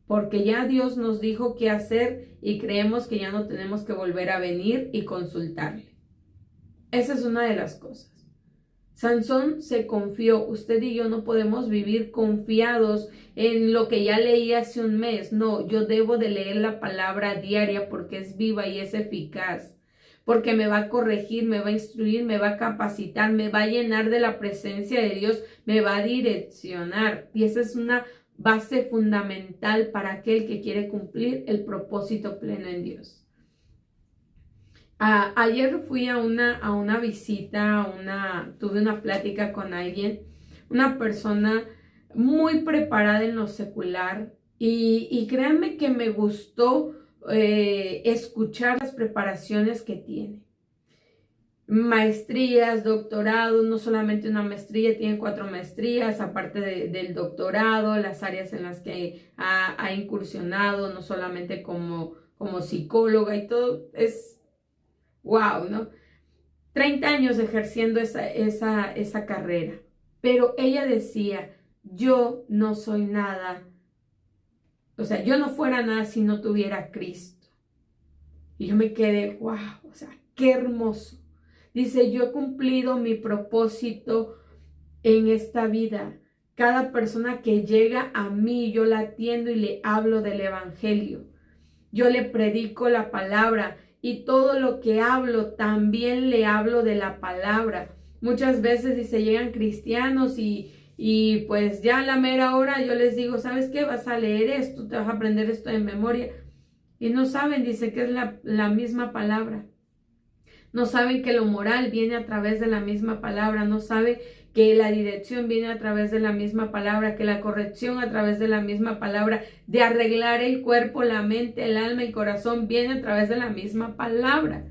porque ya Dios nos dijo qué hacer y creemos que ya no tenemos que volver a venir y consultarle. Esa es una de las cosas. Sansón se confió. Usted y yo no podemos vivir confiados en lo que ya leí hace un mes. No, yo debo de leer la palabra diaria porque es viva y es eficaz. Porque me va a corregir, me va a instruir, me va a capacitar, me va a llenar de la presencia de Dios, me va a direccionar. Y esa es una base fundamental para aquel que quiere cumplir el propósito pleno en Dios. Ayer fui a una visita, tuve una plática con alguien, una persona muy preparada en lo secular y créanme que me gustó escuchar las preparaciones que tiene. Maestrías, doctorados, no solamente una maestría, tiene 4 maestrías, aparte del doctorado, las áreas en las que ha incursionado, no solamente como psicóloga y todo, es wow, ¿no? 30 años ejerciendo esa carrera, pero ella decía, yo no soy nada, o sea, yo no fuera nada si no tuviera a Cristo. Y yo me quedé, wow, o sea, qué hermoso. Dice, yo he cumplido mi propósito en esta vida. Cada persona que llega a mí, yo la atiendo y le hablo del evangelio. Yo le predico la palabra y todo lo que hablo también le hablo de la palabra. Muchas veces dice, llegan cristianos y pues ya a la mera hora yo les digo, ¿sabes qué? Vas a leer esto, te vas a aprender esto de memoria. Y no saben, dice que es la misma palabra. No saben que lo moral viene a través de la misma palabra. No saben que la dirección viene a través de la misma palabra, que la corrección a través de la misma palabra, de arreglar el cuerpo, la mente, el alma, el corazón, viene a través de la misma palabra.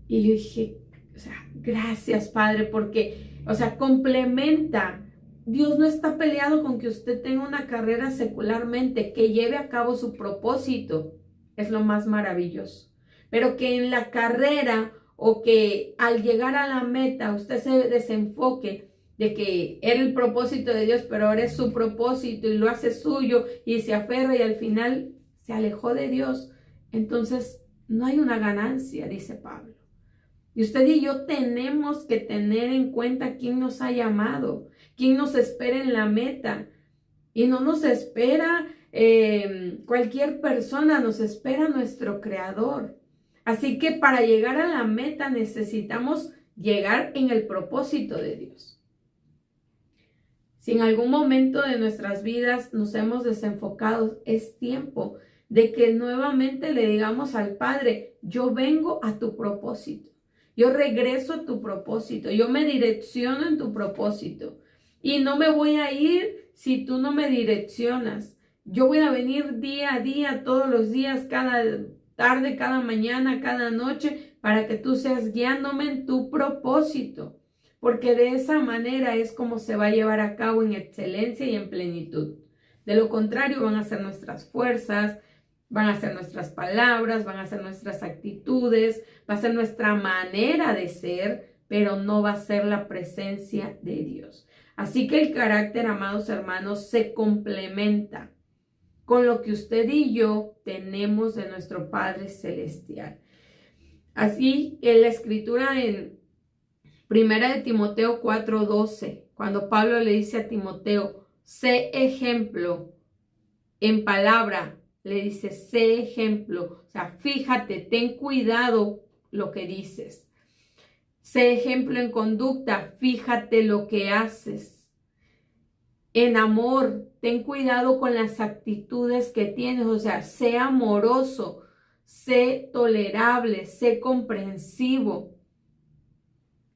Y yo dije, o sea, gracias Padre, porque, o sea, complementa. Dios no está peleado con que usted tenga una carrera secularmente, que lleve a cabo su propósito. Es lo más maravilloso. Pero que en la carrera o que al llegar a la meta usted se desenfoque de que era el propósito de Dios, pero ahora es su propósito y lo hace suyo y se aferra y al final se alejó de Dios. Entonces no hay una ganancia, dice Pablo. Y usted y yo tenemos que tener en cuenta quién nos ha llamado, quién nos espera en la meta. Y no nos espera cualquier persona, nos espera nuestro Creador. Así que para llegar a la meta necesitamos llegar en el propósito de Dios. Si en algún momento de nuestras vidas nos hemos desenfocado, es tiempo de que nuevamente le digamos al Padre, yo vengo a tu propósito, yo regreso a tu propósito, yo me direcciono en tu propósito y no me voy a ir si tú no me direccionas. Yo voy a venir día a día, todos los días, cada tarde, cada mañana, cada noche, para que tú seas guiándome en tu propósito. Porque de esa manera es como se va a llevar a cabo en excelencia y en plenitud. De lo contrario, van a ser nuestras fuerzas, van a ser nuestras palabras, van a ser nuestras actitudes, va a ser nuestra manera de ser, pero no va a ser la presencia de Dios. Así que el carácter, amados hermanos, se complementa. con lo que usted y yo tenemos de nuestro Padre Celestial. Así en la escritura en 1 de Timoteo 4:12, cuando Pablo le dice a Timoteo, sé ejemplo en palabra, le dice, sé ejemplo, o sea, fíjate, ten cuidado lo que dices. Sé ejemplo en conducta, fíjate lo que haces. En amor, ten cuidado con las actitudes que tienes, o sea, sé amoroso, sé tolerable, sé comprensivo,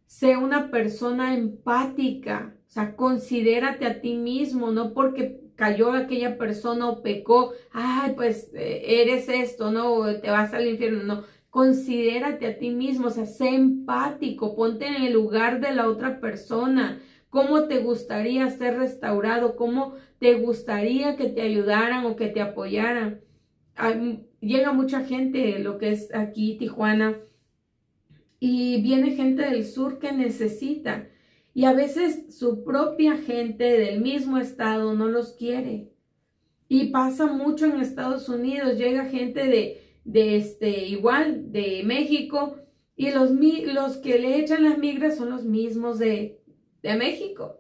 sé una persona empática, o sea, considérate a ti mismo, no porque cayó aquella persona o pecó, ay, pues eres esto, no, te vas al infierno, no. Considérate a ti mismo, o sea, sé empático, ponte en el lugar de la otra persona. ¿Cómo te gustaría ser restaurado? ¿Cómo te gustaría que te ayudaran o que te apoyaran? Llega mucha gente, lo que es aquí Tijuana, y viene gente del sur que necesita. Y a veces su propia gente del mismo estado no los quiere. Y pasa mucho en Estados Unidos, llega gente igual de México, y los que le echan las migras son los mismos de México.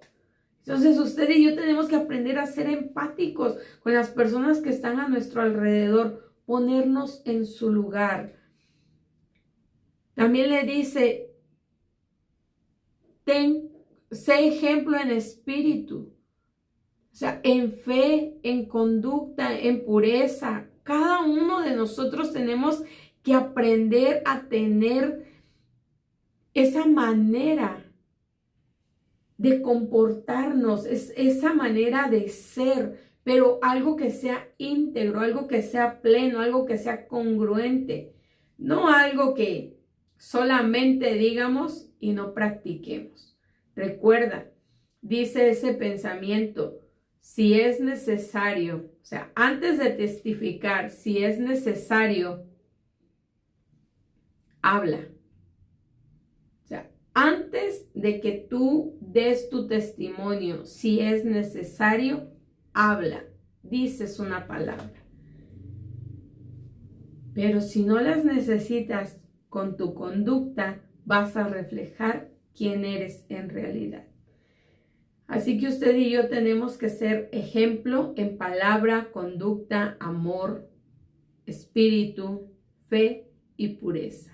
Entonces usted y yo tenemos que aprender a ser empáticos con las personas que están a nuestro alrededor, ponernos en su lugar. También le dice, sé ejemplo en espíritu. O sea, en fe, en conducta, en pureza. Cada uno de nosotros tenemos que aprender a tener esa manera de comportarnos, esa manera de ser, pero algo que sea íntegro, algo que sea pleno, algo que sea congruente. No algo que solamente digamos y no practiquemos. Recuerda, dice ese pensamiento, si es necesario, o sea, antes de testificar, si es necesario, habla. O sea, antes de que tú des tu testimonio, si es necesario, habla, dices una palabra. Pero si no las necesitas, con tu conducta vas a reflejar quién eres en realidad. Así que usted y yo tenemos que ser ejemplo en palabra, conducta, amor, espíritu, fe y pureza.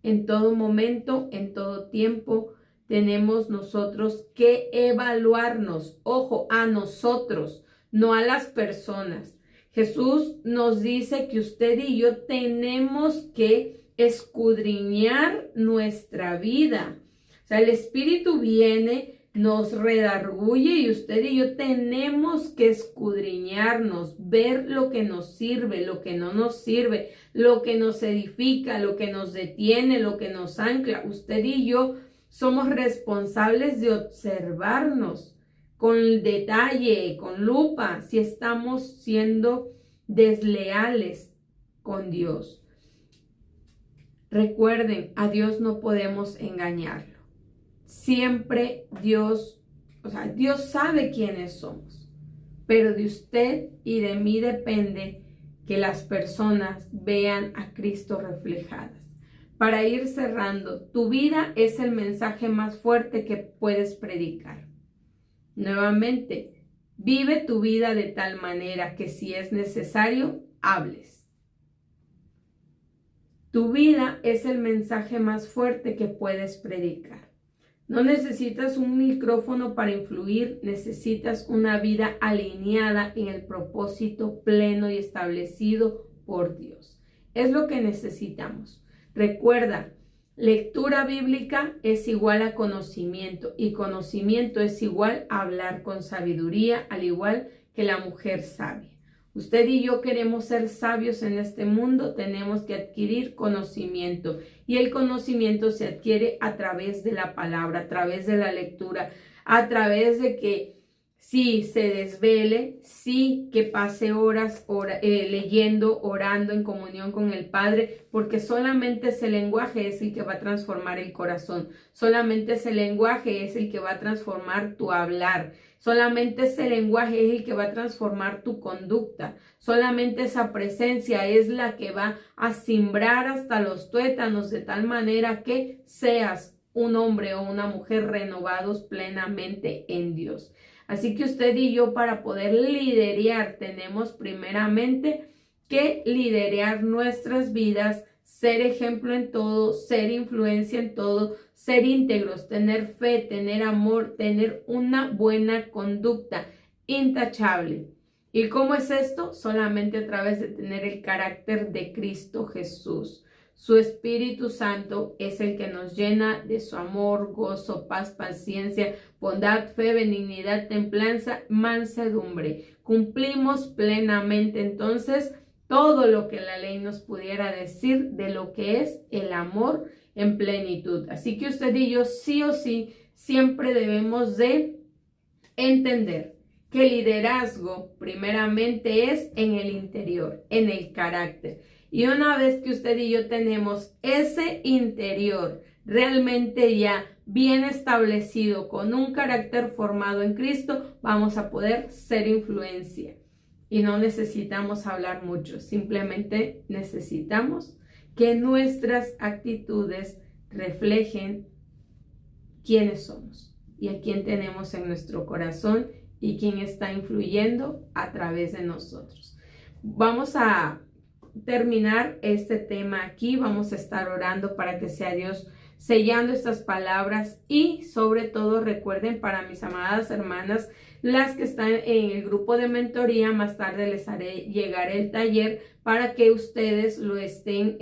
En todo momento, en todo tiempo, tenemos nosotros que evaluarnos. Ojo, a nosotros, no a las personas. Jesús nos dice que usted y yo tenemos que escudriñar nuestra vida. O sea, el Espíritu viene, nos redarguye y usted y yo tenemos que escudriñarnos, ver lo que nos sirve, lo que no nos sirve, lo que nos edifica, lo que nos detiene, lo que nos ancla. Usted y yo somos responsables de observarnos con detalle, con lupa, si estamos siendo desleales con Dios. Recuerden, a Dios no podemos engañarlo. Siempre Dios sabe quiénes somos, pero de usted y de mí depende que las personas vean a Cristo reflejadas. Para ir cerrando, tu vida es el mensaje más fuerte que puedes predicar. Nuevamente, vive tu vida de tal manera que si es necesario, hables. Tu vida es el mensaje más fuerte que puedes predicar. No necesitas un micrófono para influir, necesitas una vida alineada en el propósito pleno y establecido por Dios. Es lo que necesitamos. Recuerda, lectura bíblica es igual a conocimiento y conocimiento es igual a hablar con sabiduría, al igual que la mujer sabia. Usted y yo queremos ser sabios en este mundo, tenemos que adquirir conocimiento y el conocimiento se adquiere a través de la palabra, a través de la lectura, a través de que sí se desvele, sí que pase horas leyendo, orando en comunión con el Padre, porque solamente ese lenguaje es el que va a transformar el corazón, solamente ese lenguaje es el que va a transformar tu hablar. Solamente ese lenguaje es el que va a transformar tu conducta. Solamente esa presencia es la que va a simbrar hasta los tuétanos de tal manera que seas un hombre o una mujer renovados plenamente en Dios. Así que usted y yo, para poder liderar, tenemos primeramente que liderar nuestras vidas, ser ejemplo en todo, ser influencia en todo, ser íntegros, tener fe, tener amor, tener una buena conducta intachable. ¿Y cómo es esto? Solamente a través de tener el carácter de Cristo Jesús. Su Espíritu Santo es el que nos llena de su amor, gozo, paz, paciencia, bondad, fe, benignidad, templanza, mansedumbre. Cumplimos plenamente entonces todo lo que la ley nos pudiera decir de lo que es el amor en plenitud. Así que usted y yo sí o sí siempre debemos de entender que el liderazgo primeramente es en el interior, en el carácter. Y una vez que usted y yo tenemos ese interior realmente ya bien establecido, con un carácter formado en Cristo, vamos a poder ser influencia. Y no necesitamos hablar mucho, simplemente necesitamos que nuestras actitudes reflejen quiénes somos y a quién tenemos en nuestro corazón y quién está influyendo a través de nosotros. Vamos a terminar este tema aquí, vamos a estar orando para que sea Dios sellando estas palabras y sobre todo recuerden, para mis amadas hermanas, las que están en el grupo de mentoría, más tarde les haré llegar el taller para que ustedes lo estén,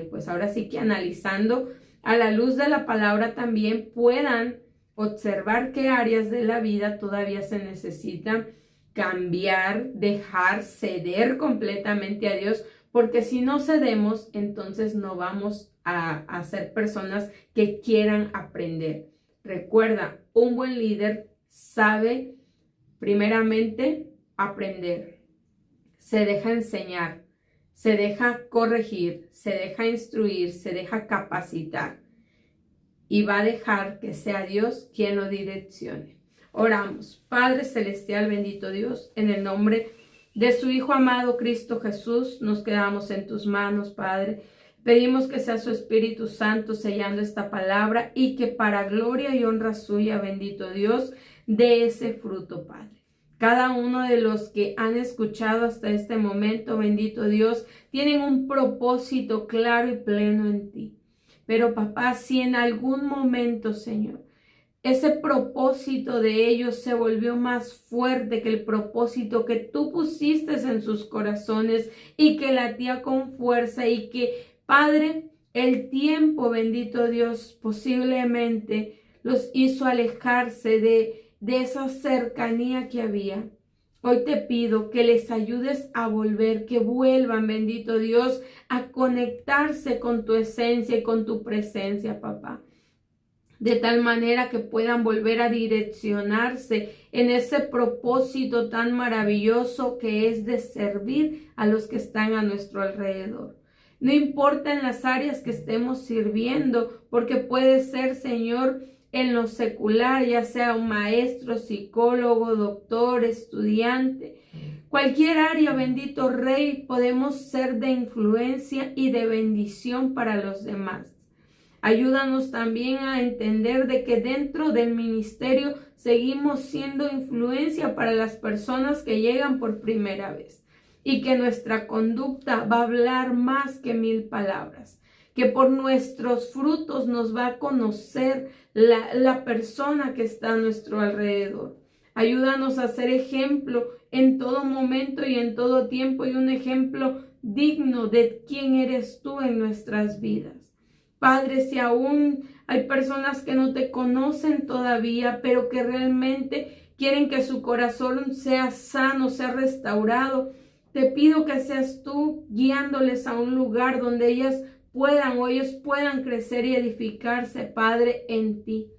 pues ahora sí que analizando a la luz de la palabra, también puedan observar qué áreas de la vida todavía se necesitan cambiar, dejar, ceder completamente a Dios, porque si no cedemos, entonces no vamos a ser personas que quieran aprender. Recuerda, un buen líder sabe primeramente aprender, se deja enseñar, se deja corregir, se deja instruir, se deja capacitar y va a dejar que sea Dios quien lo direccione. Oramos. Padre Celestial, bendito Dios, en el nombre de su Hijo amado Cristo Jesús, nos quedamos en tus manos, Padre. Pedimos que sea su Espíritu Santo sellando esta palabra y que para gloria y honra suya, bendito Dios, dé ese fruto, Padre. Cada uno de los que han escuchado hasta este momento, bendito Dios, tienen un propósito claro y pleno en ti. Pero papá, si en algún momento, Señor, ese propósito de ellos se volvió más fuerte que el propósito que tú pusiste en sus corazones y que latía con fuerza y que, Padre, el tiempo, bendito Dios, posiblemente los hizo alejarse de esa cercanía que había. Hoy te pido que les ayudes a volver, que vuelvan, bendito Dios, a conectarse con tu esencia y con tu presencia, papá. De tal manera que puedan volver a direccionarse en ese propósito tan maravilloso que es de servir a los que están a nuestro alrededor. No importa en las áreas que estemos sirviendo, porque puede ser, Señor, en lo secular, ya sea un maestro, psicólogo, doctor, estudiante, cualquier área, bendito Rey, podemos ser de influencia y de bendición para los demás. Ayúdanos también a entender de que dentro del ministerio seguimos siendo influencia para las personas que llegan por primera vez y que nuestra conducta va a hablar más que 1000 palabras, que por nuestros frutos nos va a conocer la persona que está a nuestro alrededor. Ayúdanos a ser ejemplo en todo momento y en todo tiempo y un ejemplo digno de quién eres tú en nuestras vidas. Padre, si aún hay personas que no te conocen todavía, pero que realmente quieren que su corazón sea sano, sea restaurado, te pido que seas tú guiándoles a un lugar donde ellos puedan crecer y edificarse, Padre, en ti.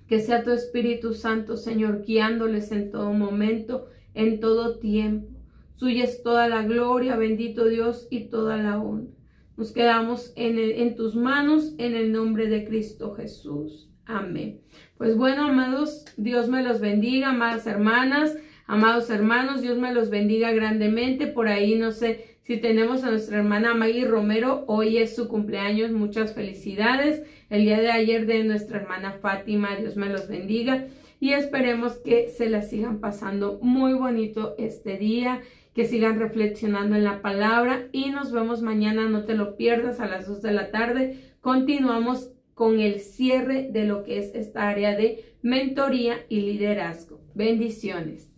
Que sea tu Espíritu Santo, Señor, guiándoles en todo momento, en todo tiempo. Suya es toda la gloria, bendito Dios, y toda la honra. Nos quedamos en tus manos, en el nombre de Cristo Jesús. Amén. Pues bueno, amados, Dios me los bendiga, amadas hermanas, amados hermanos, Dios me los bendiga grandemente. Por ahí no sé si tenemos a nuestra hermana Maggie Romero, hoy es su cumpleaños, muchas felicidades. El día de ayer de nuestra hermana Fátima, Dios me los bendiga. Y esperemos que se la sigan pasando muy bonito este día, que sigan reflexionando en la palabra y nos vemos mañana, no te lo pierdas, a las 2 de la tarde. Continuamos con el cierre de lo que es esta área de mentoría y liderazgo. Bendiciones.